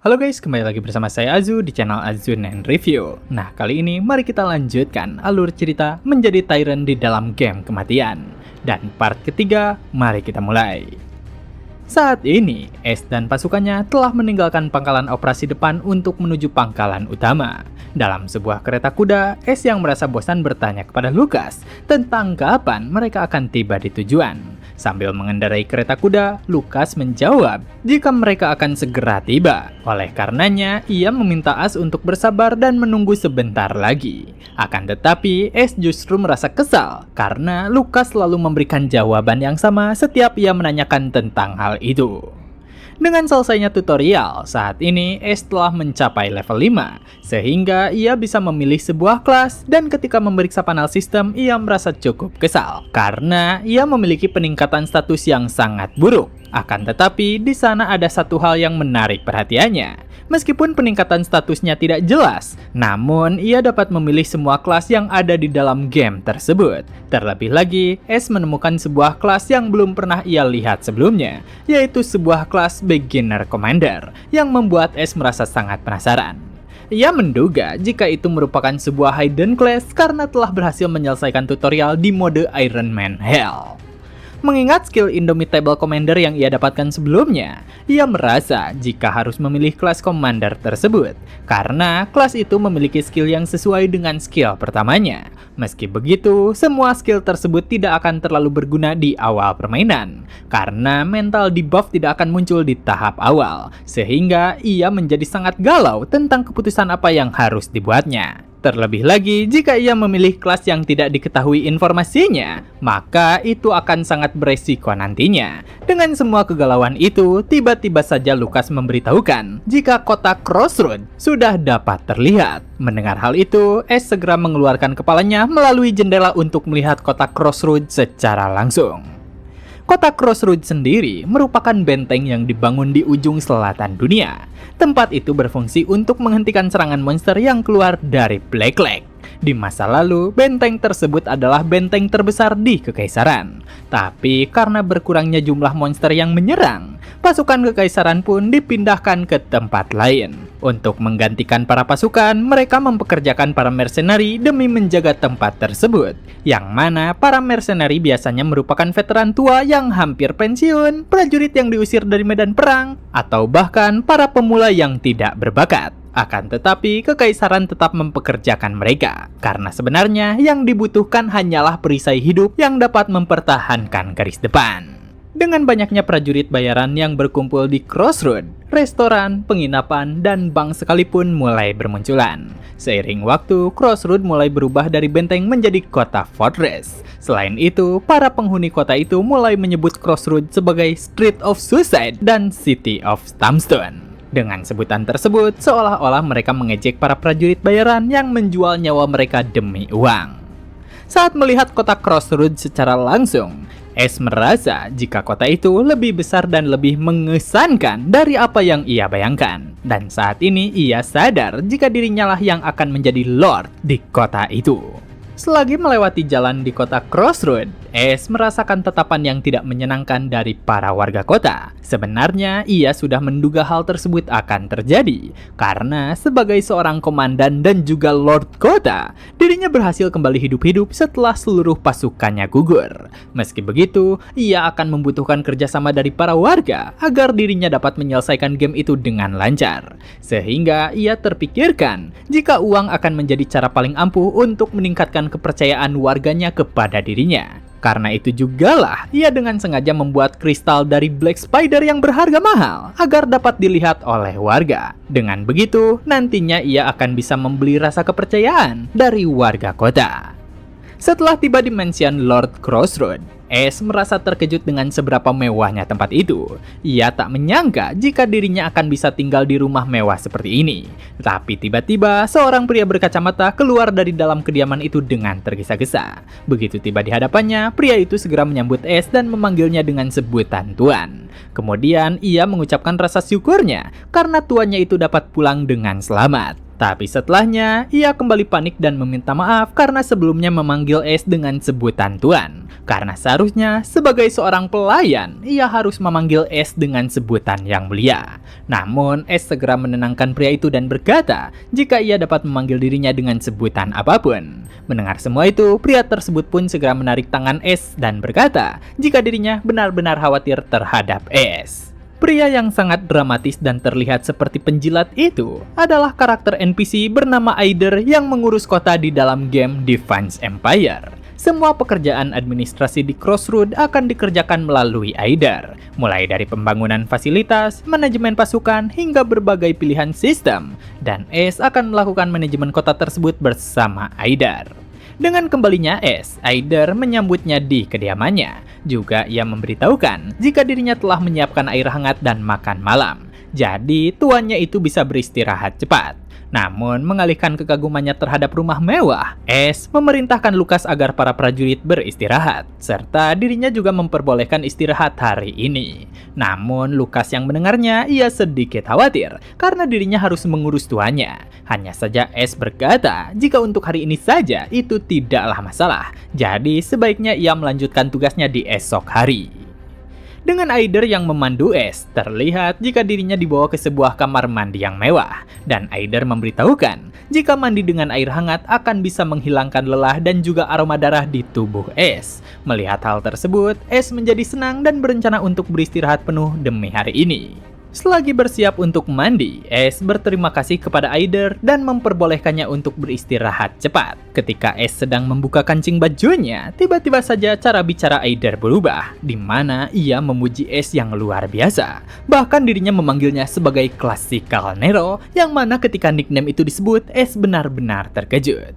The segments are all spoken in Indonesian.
Halo guys, kembali lagi bersama saya Azu di channel Azun and Review. Nah, kali ini mari kita lanjutkan alur cerita menjadi Tyrant di dalam game kematian. Dan part ketiga, mari kita mulai. Saat ini, Ace dan pasukannya telah meninggalkan pangkalan operasi depan untuk menuju pangkalan utama. Dalam sebuah kereta kuda, Ace yang merasa bosan bertanya kepada Lucas tentang kapan mereka akan tiba di tujuan. Sambil mengendarai kereta kuda, Lucas menjawab jika mereka akan segera tiba. Oleh karenanya, ia meminta Ace untuk bersabar dan menunggu sebentar lagi. Akan tetapi, Ace justru merasa kesal karena Lucas selalu memberikan jawaban yang sama setiap ia menanyakan tentang hal itu. Dengan selesainya tutorial, saat ini Ace telah mencapai level 5, sehingga ia bisa memilih sebuah kelas dan ketika memeriksa panel sistem, ia merasa cukup kesal karena ia memiliki peningkatan status yang sangat buruk. Akan tetapi, di sana ada satu hal yang menarik perhatiannya. Meskipun peningkatan statusnya tidak jelas, namun ia dapat memilih semua kelas yang ada di dalam game tersebut. Terlebih lagi, Ace menemukan sebuah kelas yang belum pernah ia lihat sebelumnya, yaitu sebuah kelas Beginner Commander, yang membuat Ace merasa sangat penasaran. Ia menduga jika itu merupakan sebuah hidden class karena telah berhasil menyelesaikan tutorial di mode Iron Man Hell. Mengingat skill Indomitable Commander yang ia dapatkan sebelumnya, ia merasa jika harus memilih kelas Commander tersebut, karena kelas itu memiliki skill yang sesuai dengan skill pertamanya. Meski begitu, semua skill tersebut tidak akan terlalu berguna di awal permainan, karena mental debuff tidak akan muncul di tahap awal, sehingga ia menjadi sangat galau tentang keputusan apa yang harus dibuatnya. Terlebih lagi, jika ia memilih kelas yang tidak diketahui informasinya, maka itu akan sangat beresiko nantinya. Dengan semua kegalauan itu, tiba-tiba saja Lucas memberitahukan jika kota Crossroad sudah dapat terlihat. Mendengar hal itu, Ace segera mengeluarkan kepalanya melalui jendela untuk melihat kota Crossroad secara langsung. Kota Crossroad sendiri merupakan benteng yang dibangun di ujung selatan dunia. Tempat itu berfungsi untuk menghentikan serangan monster yang keluar dari Black Lake. Di masa lalu, benteng tersebut adalah benteng terbesar di Kekaisaran. Tapi karena berkurangnya jumlah monster yang menyerang, pasukan Kekaisaran pun dipindahkan ke tempat lain. Untuk menggantikan para pasukan, mereka mempekerjakan para mercenary demi menjaga tempat tersebut. Yang mana para mercenary biasanya merupakan veteran tua yang hampir pensiun, prajurit yang diusir dari medan perang, atau bahkan para pemula yang tidak berbakat. Akan tetapi, Kekaisaran tetap mempekerjakan mereka, karena sebenarnya yang dibutuhkan hanyalah perisai hidup yang dapat mempertahankan garis depan. Dengan banyaknya prajurit bayaran yang berkumpul di Crossroad, restoran, penginapan, dan bank sekalipun mulai bermunculan. Seiring waktu, Crossroad mulai berubah dari benteng menjadi kota fortress. Selain itu, para penghuni kota itu mulai menyebut Crossroad sebagai Street of Suicide dan City of Tombstone. Dengan sebutan tersebut, seolah-olah mereka mengejek para prajurit bayaran yang menjual nyawa mereka demi uang. Saat melihat kota Crossroad secara langsung, Ace merasa jika kota itu lebih besar dan lebih mengesankan dari apa yang ia bayangkan. Dan saat ini ia sadar jika dirinya lah yang akan menjadi Lord di kota itu. Selagi melewati jalan di kota Crossroad, Ace merasakan tatapan yang tidak menyenangkan dari para warga kota. Sebenarnya, ia sudah menduga hal tersebut akan terjadi, karena sebagai seorang komandan dan juga Lord kota, dirinya berhasil kembali hidup-hidup setelah seluruh pasukannya gugur. Meski begitu, ia akan membutuhkan kerjasama dari para warga agar dirinya dapat menyelesaikan game itu dengan lancar. Sehingga ia terpikirkan jika uang akan menjadi cara paling ampuh untuk meningkatkan kepercayaan warganya kepada dirinya. Karena itu jugalah ia dengan sengaja membuat kristal dari Black Spider yang berharga mahal agar dapat dilihat oleh warga. Dengan begitu, nantinya ia akan bisa membeli rasa kepercayaan dari warga kota. Setelah tiba di mansion Lord Crossroad, Ace merasa terkejut dengan seberapa mewahnya tempat itu. Ia tak menyangka jika dirinya akan bisa tinggal di rumah mewah seperti ini. Tapi tiba-tiba seorang pria berkacamata keluar dari dalam kediaman itu dengan tergesa-gesa. Begitu tiba di hadapannya, pria itu segera menyambut Ace dan memanggilnya dengan sebutan Tuan. Kemudian ia mengucapkan rasa syukurnya karena tuannya itu dapat pulang dengan selamat. Tapi setelahnya, ia kembali panik dan meminta maaf karena sebelumnya memanggil Ace dengan sebutan Tuan. Karena seharusnya, sebagai seorang pelayan, ia harus memanggil Ace dengan sebutan yang mulia. Namun, Ace segera menenangkan pria itu dan berkata, jika ia dapat memanggil dirinya dengan sebutan apapun. Mendengar semua itu, pria tersebut pun segera menarik tangan Ace dan berkata, jika dirinya benar-benar khawatir terhadap Ace. Pria yang sangat dramatis dan terlihat seperti penjilat itu adalah karakter NPC bernama Aider yang mengurus kota di dalam game Defiance Empire. Semua pekerjaan administrasi di Crossroad akan dikerjakan melalui Aider, mulai dari pembangunan fasilitas, manajemen pasukan, hingga berbagai pilihan sistem, dan Ace akan melakukan manajemen kota tersebut bersama Aider. Dengan kembalinya Ace, Aider menyambutnya di kediamannya. Juga ia memberitahukan jika dirinya telah menyiapkan air hangat dan makan malam. Jadi tuannya itu bisa beristirahat cepat. Namun mengalihkan kekagumannya terhadap rumah mewah, Ace memerintahkan Lucas agar para prajurit beristirahat, serta dirinya juga memperbolehkan istirahat hari ini. Namun Lucas yang mendengarnya ia sedikit khawatir karena dirinya harus mengurus tuannya. Hanya saja Ace berkata jika untuk hari ini saja itu tidaklah masalah, jadi sebaiknya ia melanjutkan tugasnya di esok hari. Dengan Aider yang memandu Ace, terlihat jika dirinya dibawa ke sebuah kamar mandi yang mewah. Dan Aider memberitahukan jika mandi dengan air hangat akan bisa menghilangkan lelah dan juga aroma darah di tubuh Ace. Melihat hal tersebut, Ace menjadi senang dan berencana untuk beristirahat penuh demi hari ini. Selagi bersiap untuk mandi, Ace berterima kasih kepada Aider dan memperbolehkannya untuk beristirahat cepat. Ketika Ace sedang membuka kancing bajunya, tiba-tiba saja cara bicara Aider berubah, di mana ia memuji Ace yang luar biasa. Bahkan dirinya memanggilnya sebagai Classical Nero, yang mana ketika nickname itu disebut, Ace benar-benar terkejut.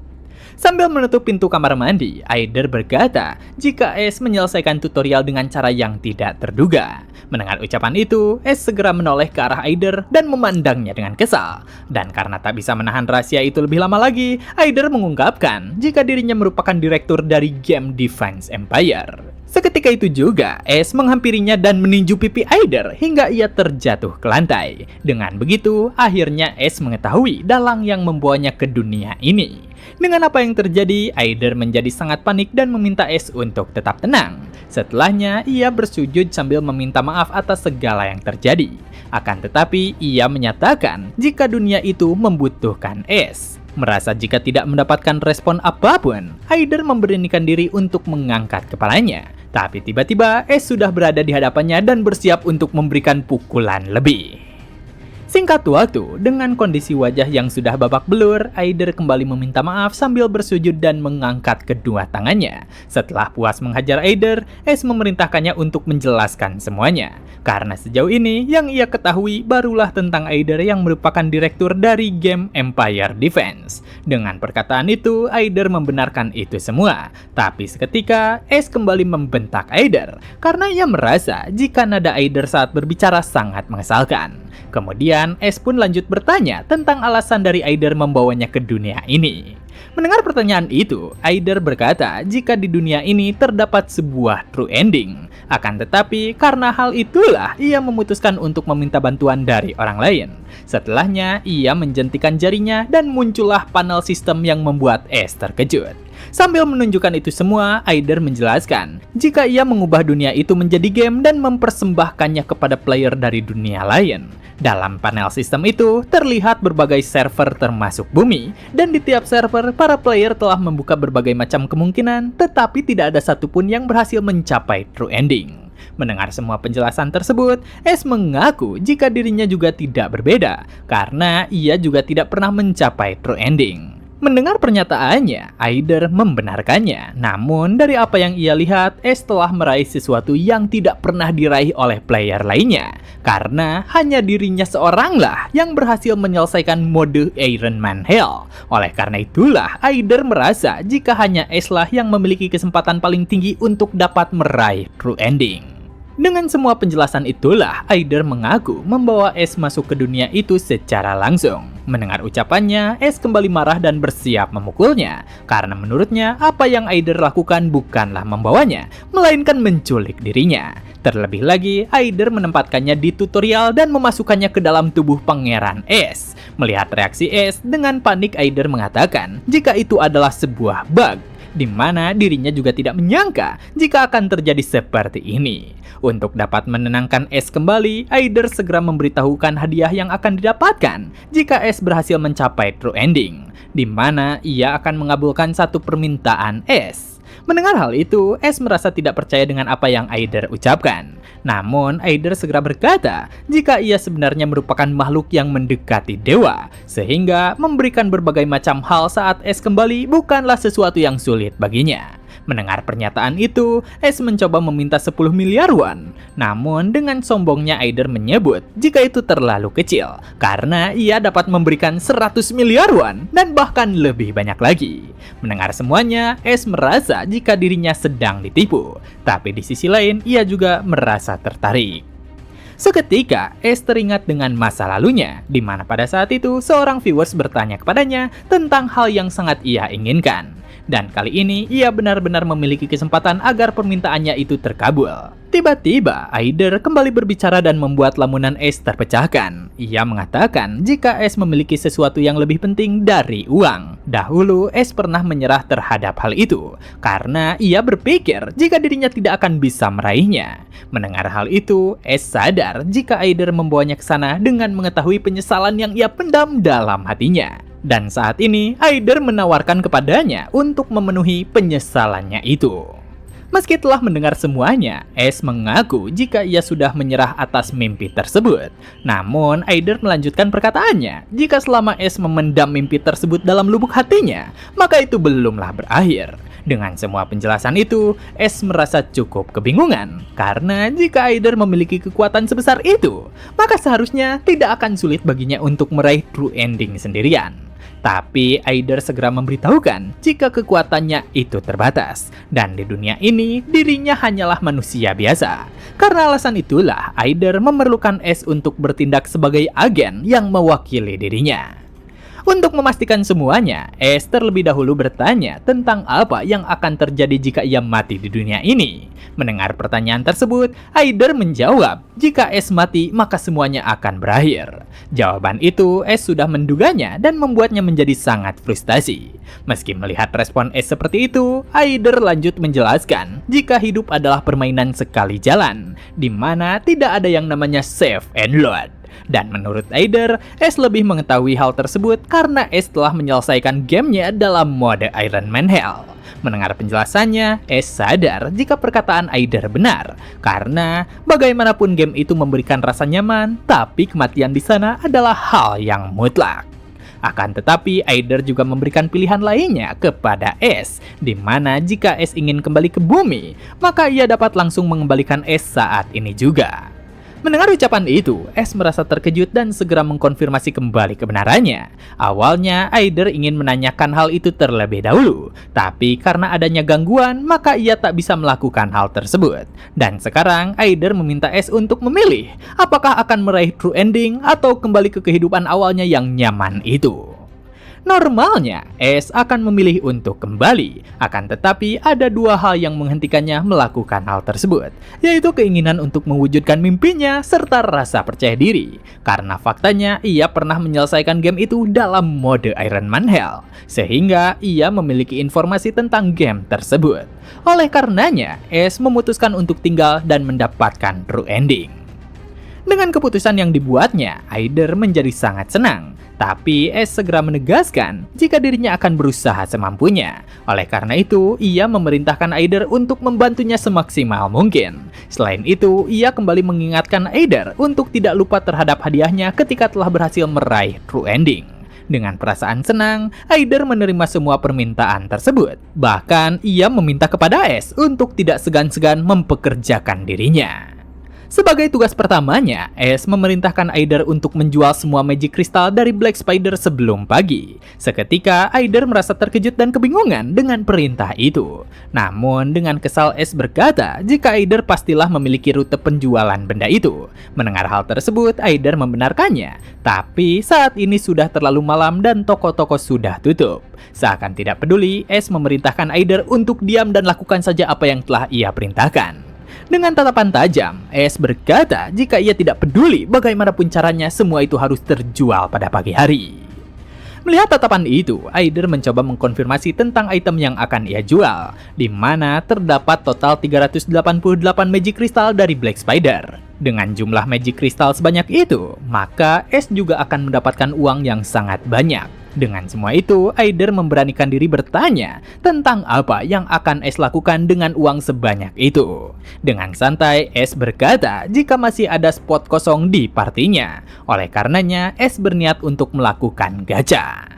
Sambil menutup pintu kamar mandi, Aider berkata jika Ace menyelesaikan tutorial dengan cara yang tidak terduga. Mendengar ucapan itu, Ace segera menoleh ke arah Aider dan memandangnya dengan kesal. Dan karena tak bisa menahan rahasia itu lebih lama lagi, Aider mengungkapkan jika dirinya merupakan direktur dari game Defiance Empire. Seketika itu juga, Ace menghampirinya dan meninju pipi Aider hingga ia terjatuh ke lantai. Dengan begitu, akhirnya Ace mengetahui dalang yang membawanya ke dunia ini. Dengan apa yang terjadi, Aider menjadi sangat panik dan meminta Ace untuk tetap tenang. Setelahnya, ia bersujud sambil meminta maaf atas segala yang terjadi. Akan tetapi, ia menyatakan jika dunia itu membutuhkan Ace. Merasa jika tidak mendapatkan respon apapun, Aider memberanikan diri untuk mengangkat kepalanya. Tapi tiba-tiba, Ace sudah berada di hadapannya dan bersiap untuk memberikan pukulan lebih. Singkat waktu, dengan kondisi wajah yang sudah babak belur, Aider kembali meminta maaf sambil bersujud dan mengangkat kedua tangannya. Setelah puas menghajar Aider, Ace memerintahkannya untuk menjelaskan semuanya. Karena sejauh ini, yang ia ketahui barulah tentang Aider yang merupakan direktur dari game Empire Defense. Dengan perkataan itu, Aider membenarkan itu semua. Tapi seketika, Ace kembali membentak Aider karena ia merasa jika nada Aider saat berbicara sangat mengesalkan. Kemudian, Ace pun lanjut bertanya tentang alasan dari Aider membawanya ke dunia ini. Mendengar pertanyaan itu, Aider berkata jika di dunia ini terdapat sebuah true ending. Akan tetapi, karena hal itulah ia memutuskan untuk meminta bantuan dari orang lain. Setelahnya, ia menjentikan jarinya dan muncullah panel sistem yang membuat Ace terkejut. Sambil menunjukkan itu semua, Aider menjelaskan jika ia mengubah dunia itu menjadi game dan mempersembahkannya kepada player dari dunia lain. Dalam panel sistem itu, terlihat berbagai server termasuk bumi, dan di tiap server, para player telah membuka berbagai macam kemungkinan, tetapi tidak ada satupun yang berhasil mencapai true ending. Mendengar semua penjelasan tersebut, Ace mengaku jika dirinya juga tidak berbeda, karena ia juga tidak pernah mencapai true ending. Mendengar pernyataannya, Aider membenarkannya. Namun, dari apa yang ia lihat, Ace telah meraih sesuatu yang tidak pernah diraih oleh player lainnya. Karena hanya dirinya seoranglah yang berhasil menyelesaikan mode Iron Man Hell. Oleh karena itulah, Aider merasa jika hanya Ace lah yang memiliki kesempatan paling tinggi untuk dapat meraih true ending. Dengan semua penjelasan itulah, Aider mengaku membawa S masuk ke dunia itu secara langsung. Mendengar ucapannya, S kembali marah dan bersiap memukulnya. Karena menurutnya, apa yang Aider lakukan bukanlah membawanya, melainkan menculik dirinya. Terlebih lagi, Aider menempatkannya di tutorial dan memasukkannya ke dalam tubuh Pangeran S. Melihat reaksi S, dengan panik Aider mengatakan jika itu adalah sebuah bug, di mana dirinya juga tidak menyangka jika akan terjadi seperti ini. Untuk dapat menenangkan S kembali, Aider segera memberitahukan hadiah yang akan didapatkan jika S berhasil mencapai true ending, di mana ia akan mengabulkan satu permintaan S. Mendengar hal itu, S merasa tidak percaya dengan apa yang Aider ucapkan. Namun, Aider segera berkata jika ia sebenarnya merupakan makhluk yang mendekati dewa, sehingga memberikan berbagai macam hal saat S kembali bukanlah sesuatu yang sulit baginya. Mendengar pernyataan itu, S mencoba meminta 10 miliar won. Namun, dengan sombongnya Aider menyebut jika itu terlalu kecil, karena ia dapat memberikan 100 miliar won dan bahkan lebih banyak lagi. Mendengar semuanya, S merasa jika dirinya sedang ditipu. Tapi di sisi lain, ia juga merasa tertarik. Seketika, S teringat dengan masa lalunya, di mana pada saat itu seorang viewers bertanya kepadanya tentang hal yang sangat ia inginkan. Dan kali ini, ia benar-benar memiliki kesempatan agar permintaannya itu terkabul. Tiba-tiba, Aider kembali berbicara dan membuat lamunan S terpecahkan. Ia mengatakan jika S memiliki sesuatu yang lebih penting dari uang. Dahulu, S pernah menyerah terhadap hal itu, karena ia berpikir jika dirinya tidak akan bisa meraihnya. Mendengar hal itu, S sadar jika Aider membawanya ke sana dengan mengetahui penyesalan yang ia pendam dalam hatinya. Dan saat ini, Aider menawarkan kepadanya untuk memenuhi penyesalannya itu. Meski telah mendengar semuanya, S mengaku jika ia sudah menyerah atas mimpi tersebut. Namun, Aider melanjutkan perkataannya, jika selama S memendam mimpi tersebut dalam lubuk hatinya, maka itu belumlah berakhir. Dengan semua penjelasan itu, S merasa cukup kebingungan. Karena jika Aider memiliki kekuatan sebesar itu, maka seharusnya tidak akan sulit baginya untuk meraih true ending sendirian. Tapi Aider segera memberitahukan jika kekuatannya itu terbatas, dan di dunia ini dirinya hanyalah manusia biasa. Karena alasan itulah Aider memerlukan S untuk bertindak sebagai agen yang mewakili dirinya. Untuk memastikan semuanya, S terlebih dahulu bertanya tentang apa yang akan terjadi jika ia mati di dunia ini. Mendengar pertanyaan tersebut, Aider menjawab jika S mati maka semuanya akan berakhir. Jawaban itu S sudah menduganya dan membuatnya menjadi sangat frustasi. Meski melihat respon S seperti itu, Aider lanjut menjelaskan jika hidup adalah permainan sekali jalan, di mana tidak ada yang namanya save and load. Dan menurut Aider, S lebih mengetahui hal tersebut karena S telah menyelesaikan gamenya dalam mode Iron Man Hell. Mendengar penjelasannya, S sadar jika perkataan Aider benar, karena bagaimanapun game itu memberikan rasa nyaman, tapi kematian di sana adalah hal yang mutlak. Akan tetapi, Aider juga memberikan pilihan lainnya kepada S, di mana jika S ingin kembali ke bumi, maka ia dapat langsung mengembalikan S saat ini juga. Mendengar ucapan itu, S merasa terkejut dan segera mengkonfirmasi kembali kebenarannya. Awalnya, Aider ingin menanyakan hal itu terlebih dahulu, tapi karena adanya gangguan, maka ia tak bisa melakukan hal tersebut. Dan sekarang, Aider meminta S untuk memilih apakah akan meraih true ending atau kembali ke kehidupan awalnya yang nyaman itu. Normalnya, S akan memilih untuk kembali. Akan tetapi, ada dua hal yang menghentikannya melakukan hal tersebut, yaitu keinginan untuk mewujudkan mimpinya serta rasa percaya diri. Karena faktanya, ia pernah menyelesaikan game itu dalam mode Iron Man Hell, sehingga ia memiliki informasi tentang game tersebut. Oleh karenanya, S memutuskan untuk tinggal dan mendapatkan true ending. Dengan keputusan yang dibuatnya, Aider menjadi sangat senang. Tapi S segera menegaskan jika dirinya akan berusaha semampunya. Oleh karena itu, ia memerintahkan Aider untuk membantunya semaksimal mungkin. Selain itu, ia kembali mengingatkan Aider untuk tidak lupa terhadap hadiahnya ketika telah berhasil meraih true ending. Dengan perasaan senang, Aider menerima semua permintaan tersebut. Bahkan, ia meminta kepada S untuk tidak segan-segan mempekerjakan dirinya. Sebagai tugas pertamanya, Ace memerintahkan Aider untuk menjual semua magic crystal dari Black Spider sebelum pagi. Seketika, Aider merasa terkejut dan kebingungan dengan perintah itu. Namun, dengan kesal Ace berkata jika Aider pastilah memiliki rute penjualan benda itu. Mendengar hal tersebut, Aider membenarkannya. Tapi, saat ini sudah terlalu malam dan toko-toko sudah tutup. Seakan tidak peduli, Ace memerintahkan Aider untuk diam dan lakukan saja apa yang telah ia perintahkan. Dengan tatapan tajam, Ace berkata jika ia tidak peduli bagaimanapun caranya semua itu harus terjual pada pagi hari. Melihat tatapan itu, Aider mencoba mengkonfirmasi tentang item yang akan ia jual, di mana terdapat total 388 magic crystal dari Black Spider. Dengan jumlah magic crystal sebanyak itu, maka Ace juga akan mendapatkan uang yang sangat banyak. Dengan semua itu, Aider memberanikan diri bertanya tentang apa yang akan Ace lakukan dengan uang sebanyak itu. Dengan santai, Ace berkata jika masih ada spot kosong di partinya. Oleh karenanya, Ace berniat untuk melakukan gacha.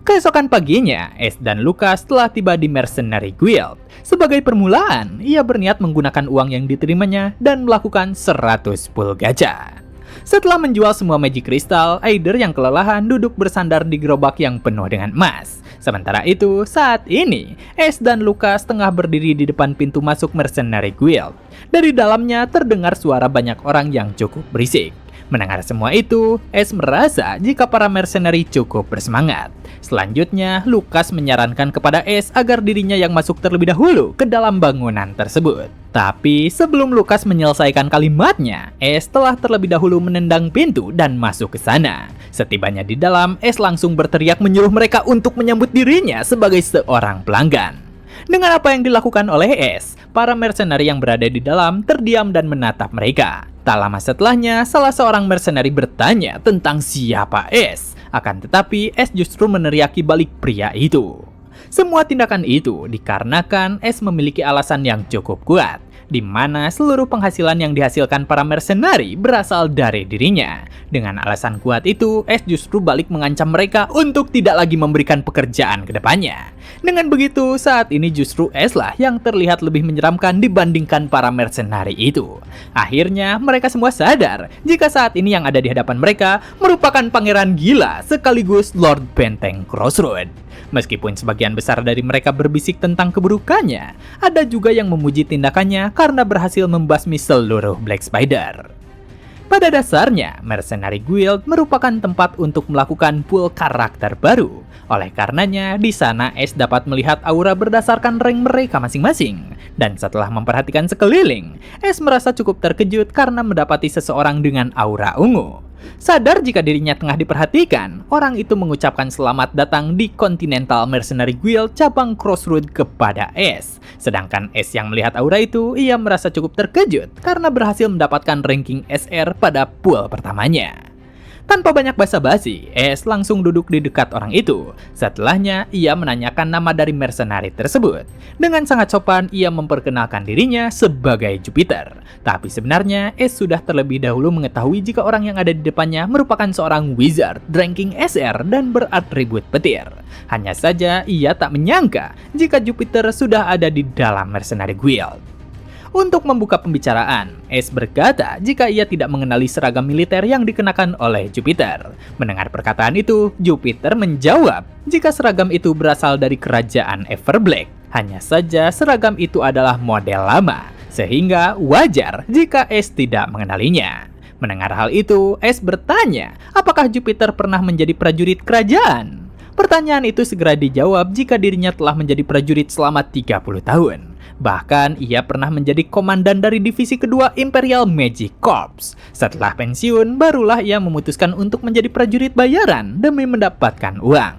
Keesokan paginya, Ace dan Lucas telah tiba di Mercenary Guild. Sebagai permulaan, ia berniat menggunakan uang yang diterimanya dan melakukan 100 pull gacha. Setelah menjual semua magic crystal, Aider yang kelelahan duduk bersandar di gerobak yang penuh dengan emas. Sementara itu, saat ini, Ace dan Lucas tengah berdiri di depan pintu masuk Mercenary Guild. Dari dalamnya terdengar suara banyak orang yang cukup berisik. Mendengar semua itu, Ace merasa jika para mercenary cukup bersemangat. Selanjutnya, Lucas menyarankan kepada Ace agar dirinya yang masuk terlebih dahulu ke dalam bangunan tersebut. Tapi sebelum Lucas menyelesaikan kalimatnya, Ace telah terlebih dahulu menendang pintu dan masuk ke sana. Setibanya di dalam, Ace langsung berteriak menyuruh mereka untuk menyambut dirinya sebagai seorang pelanggan. Dengan apa yang dilakukan oleh Ace, para mercenary yang berada di dalam terdiam dan menatap mereka. Tak lama setelahnya, salah seorang mercenary bertanya tentang siapa Ace. Akan tetapi, Ace justru meneriaki balik pria itu. Semua tindakan itu dikarenakan Ace memiliki alasan yang cukup kuat, di mana seluruh penghasilan yang dihasilkan para mercenary berasal dari dirinya. Dengan alasan kuat itu, Ace justru balik mengancam mereka untuk tidak lagi memberikan pekerjaan ke depannya. Dengan begitu, saat ini justru Ace lah yang terlihat lebih menyeramkan dibandingkan para mercenary itu. Akhirnya, mereka semua sadar jika saat ini yang ada di hadapan mereka merupakan pangeran gila sekaligus Lord Benteng Crossroad. Meskipun sebagian besar dari mereka berbisik tentang keburukannya, ada juga yang memuji tindakannya karena berhasil membasmi seluruh Black Spider. Pada dasarnya, Mercenary Guild merupakan tempat untuk melakukan pool karakter baru. Oleh karenanya, di sana Ace dapat melihat aura berdasarkan rank mereka masing-masing. Dan setelah memperhatikan sekeliling, Ace merasa cukup terkejut karena mendapati seseorang dengan aura ungu. Sadar jika dirinya tengah diperhatikan, orang itu mengucapkan selamat datang di Continental Mercenary Guild cabang Crossroad kepada Ace. Sedangkan Ace yang melihat aura itu, ia merasa cukup terkejut karena berhasil mendapatkan ranking SR pada pool pertamanya. Tanpa banyak basa-basi, Ace langsung duduk di dekat orang itu. Setelahnya, ia menanyakan nama dari mercenary tersebut. Dengan sangat sopan, ia memperkenalkan dirinya sebagai Jupiter. Tapi sebenarnya, Ace sudah terlebih dahulu mengetahui jika orang yang ada di depannya merupakan seorang wizard ranking SR dan beratribut petir. Hanya saja, ia tak menyangka jika Jupiter sudah ada di dalam Mercenary Guild. Untuk membuka pembicaraan, Ace berkata jika ia tidak mengenali seragam militer yang dikenakan oleh Jupiter. Mendengar perkataan itu, Jupiter menjawab jika seragam itu berasal dari kerajaan Everblack. Hanya saja seragam itu adalah model lama, sehingga wajar jika Ace tidak mengenalinya. Mendengar hal itu, Ace bertanya apakah Jupiter pernah menjadi prajurit kerajaan. Pertanyaan itu segera dijawab jika dirinya telah menjadi prajurit selama 30 tahun. Bahkan ia pernah menjadi komandan dari divisi kedua Imperial Magic Corps. Setelah pensiun, barulah ia memutuskan untuk menjadi prajurit bayaran demi mendapatkan uang.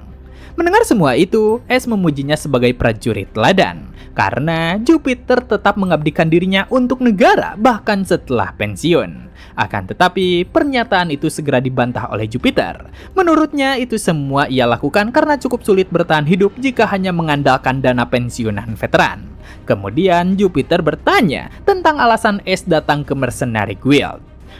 Mendengar semua itu, Ace memujinya sebagai prajurit teladan. Karena Jupiter tetap mengabdikan dirinya untuk negara bahkan setelah pensiun. Akan tetapi, pernyataan itu segera dibantah oleh Jupiter. Menurutnya, itu semua ia lakukan karena cukup sulit bertahan hidup jika hanya mengandalkan dana pensiunan veteran. Kemudian, Jupiter bertanya tentang alasan Ace datang ke Mercenary Guild.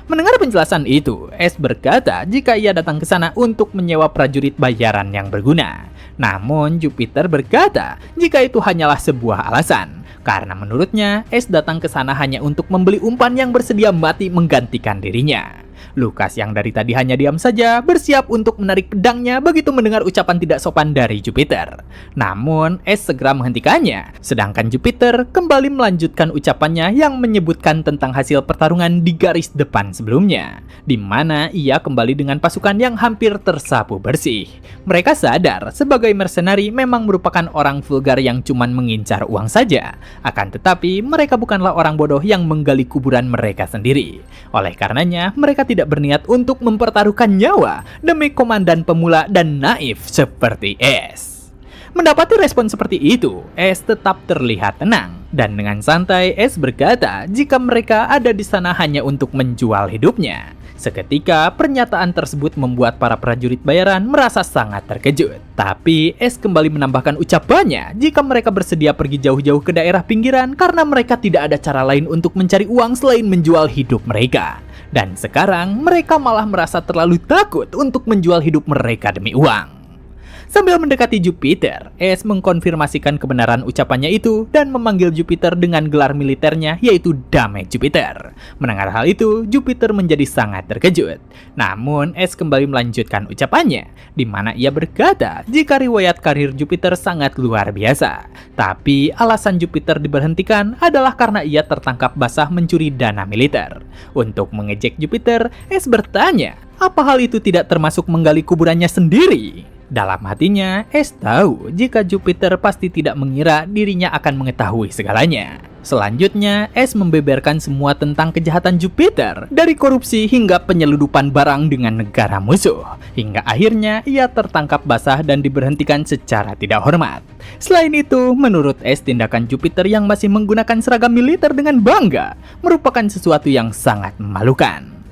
Mendengar penjelasan itu, Ace berkata jika ia datang ke sana untuk menyewa prajurit bayaran yang berguna. Namun, Jupiter berkata jika itu hanyalah sebuah alasan. Karena menurutnya, Es datang ke sana hanya untuk membeli umpan yang bersedia mati menggantikan dirinya. Lukas yang dari tadi hanya diam saja, bersiap untuk menarik pedangnya begitu mendengar ucapan tidak sopan dari Jupiter. Namun, Es segera menghentikannya, sedangkan Jupiter kembali melanjutkan ucapannya yang menyebutkan tentang hasil pertarungan di garis depan sebelumnya, di mana ia kembali dengan pasukan yang hampir tersapu bersih. Mereka sadar sebagai mercenari memang merupakan orang vulgar yang cuman mengincar uang saja. Akan tetapi, mereka bukanlah orang bodoh yang menggali kuburan mereka sendiri. Oleh karenanya, mereka tidak berniat untuk mempertaruhkan nyawa demi komandan pemula dan naif seperti Es. Mendapati respon seperti itu, Es tetap terlihat tenang. Dan dengan santai, Es berkata jika mereka ada di sana hanya untuk menjual hidupnya. Seketika, pernyataan tersebut membuat para prajurit bayaran merasa sangat terkejut. Tapi, Es kembali menambahkan ucapannya jika mereka bersedia pergi jauh-jauh ke daerah pinggiran karena mereka tidak ada cara lain untuk mencari uang selain menjual hidup mereka. Dan sekarang, mereka malah merasa terlalu takut untuk menjual hidup mereka demi uang. Sambil mendekati Jupiter, Es mengkonfirmasikan kebenaran ucapannya itu dan memanggil Jupiter dengan gelar militernya yaitu Dame Jupiter. Mendengar hal itu, Jupiter menjadi sangat terkejut. Namun, Es kembali melanjutkan ucapannya, di mana ia berkata jika riwayat karir Jupiter sangat luar biasa. Tapi, alasan Jupiter diberhentikan adalah karena ia tertangkap basah mencuri dana militer. Untuk mengejek Jupiter, Es bertanya, apa hal itu tidak termasuk menggali kuburannya sendiri? Dalam hatinya, Es tahu jika Jupiter pasti tidak mengira dirinya akan mengetahui segalanya. Selanjutnya, Es membeberkan semua tentang kejahatan Jupiter, dari korupsi hingga penyeludupan barang dengan negara musuh. Hingga akhirnya ia tertangkap basah dan diberhentikan secara tidak hormat. Selain itu, menurut Es, tindakan Jupiter yang masih menggunakan seragam militer dengan bangga merupakan sesuatu yang sangat memalukan.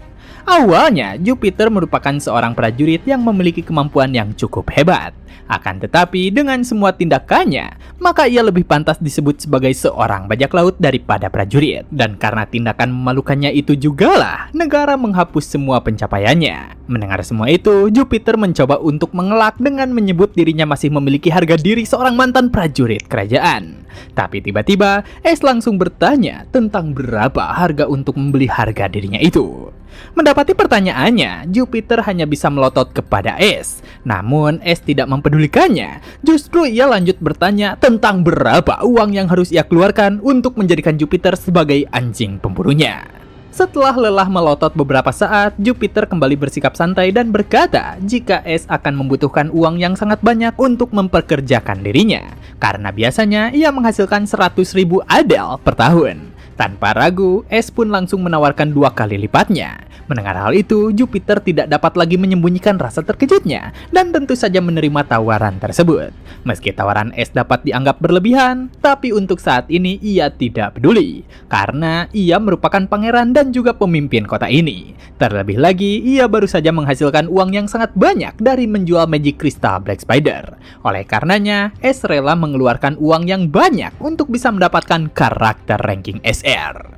Awalnya, Jupiter merupakan seorang prajurit yang memiliki kemampuan yang cukup hebat. Akan tetapi, dengan semua tindakannya, maka ia lebih pantas disebut sebagai seorang bajak laut daripada prajurit. Dan karena tindakan memalukannya itu jugalah, negara menghapus semua pencapaiannya. Mendengar semua itu, Jupiter mencoba untuk mengelak dengan menyebut dirinya masih memiliki harga diri seorang mantan prajurit kerajaan. Tapi tiba-tiba, Es langsung bertanya tentang berapa harga untuk membeli harga dirinya itu. Mendapati pertanyaannya, Jupiter hanya bisa melotot kepada Es. Namun, Es tidak mempedulikannya. Justru ia lanjut bertanya tentang berapa uang yang harus ia keluarkan untuk menjadikan Jupiter sebagai anjing pemburunya. Setelah lelah melotot beberapa saat, Jupiter kembali bersikap santai dan berkata jika Es akan membutuhkan uang yang sangat banyak untuk memperkerjakan dirinya. Karena biasanya ia menghasilkan 100.000 adel per tahun. Tanpa ragu, Es pun langsung menawarkan 2 kali lipatnya. Mendengar hal itu, Jupiter tidak dapat lagi menyembunyikan rasa terkejutnya dan tentu saja menerima tawaran tersebut. Meski tawaran Es dapat dianggap berlebihan, tapi untuk saat ini ia tidak peduli karena ia merupakan pangeran dan juga pemimpin kota ini. Terlebih lagi, ia baru saja menghasilkan uang yang sangat banyak dari menjual Magic Crystal Black Spider. Oleh karenanya, Es rela mengeluarkan uang yang banyak untuk bisa mendapatkan karakter ranking SR.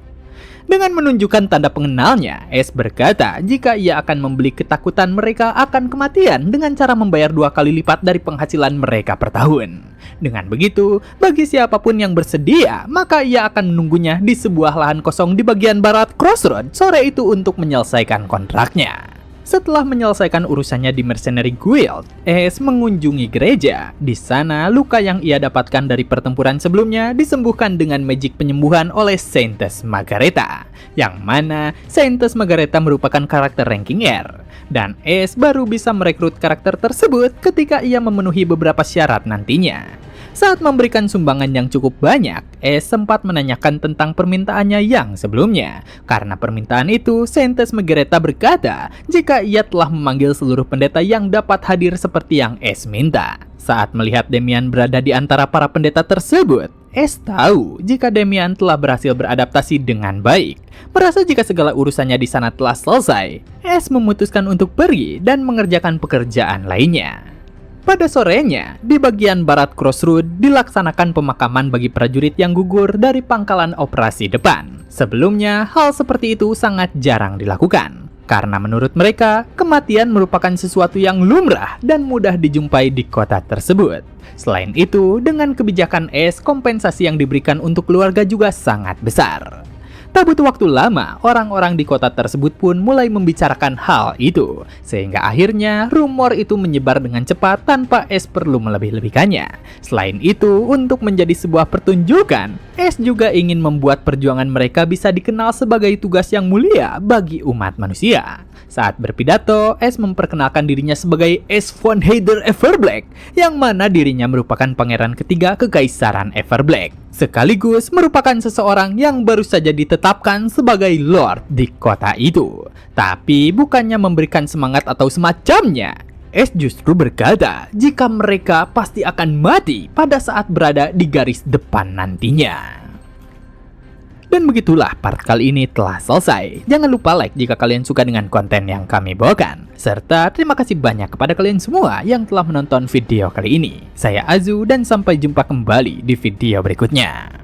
Dengan menunjukkan tanda pengenalnya, Es berkata jika ia akan membeli ketakutan mereka akan kematian dengan cara membayar 2 kali lipat dari penghasilan mereka per tahun. Dengan begitu, bagi siapapun yang bersedia, maka ia akan menunggunya di sebuah lahan kosong di bagian barat Crossroad sore itu untuk menyelesaikan kontraknya. Setelah menyelesaikan urusannya di Mercenary Guild, Es mengunjungi gereja. Di sana, luka yang ia dapatkan dari pertempuran sebelumnya disembuhkan dengan magic penyembuhan oleh Saintess Margareta, yang mana Saintess Margareta merupakan karakter ranking R. Dan Es baru bisa merekrut karakter tersebut ketika ia memenuhi beberapa syarat nantinya. Saat memberikan sumbangan yang cukup banyak, Es sempat menanyakan tentang permintaannya yang sebelumnya. Karena permintaan itu, Saintess Margareta berkata jika ia telah memanggil seluruh pendeta yang dapat hadir seperti yang Es minta. Saat melihat Demian berada di antara para pendeta tersebut, Es tahu jika Demian telah berhasil beradaptasi dengan baik. Merasa jika segala urusannya di sana telah selesai, Es memutuskan untuk pergi dan mengerjakan pekerjaan lainnya. Pada sorenya, di bagian barat Crossroad dilaksanakan pemakaman bagi prajurit yang gugur dari pangkalan operasi depan. Sebelumnya, hal seperti itu sangat jarang dilakukan. Karena menurut mereka, kematian merupakan sesuatu yang lumrah dan mudah dijumpai di kota tersebut. Selain itu, dengan kebijakan Ace, kompensasi yang diberikan untuk keluarga juga sangat besar. Tak butuh waktu lama, orang-orang di kota tersebut pun mulai membicarakan hal itu. Sehingga akhirnya rumor itu menyebar dengan cepat tanpa Ace perlu melebih-lebihkannya. Selain itu, untuk menjadi sebuah pertunjukan, Ace juga ingin membuat perjuangan mereka bisa dikenal sebagai tugas yang mulia bagi umat manusia. Saat berpidato, Ace memperkenalkan dirinya sebagai Ace von Hyder Everblack, yang mana dirinya merupakan pangeran ketiga Kekaisaran Everblack. Sekaligus merupakan seseorang yang baru saja ditetapkan sebagai Lord di kota itu. Tapi bukannya memberikan semangat atau semacamnya, Ace justru berkata jika mereka pasti akan mati pada saat berada di garis depan nantinya. Dan begitulah part kali ini telah selesai. Jangan lupa like jika kalian suka dengan konten yang kami bawakan. Serta terima kasih banyak kepada kalian semua yang telah menonton video kali ini. Saya Azu dan sampai jumpa kembali di video berikutnya.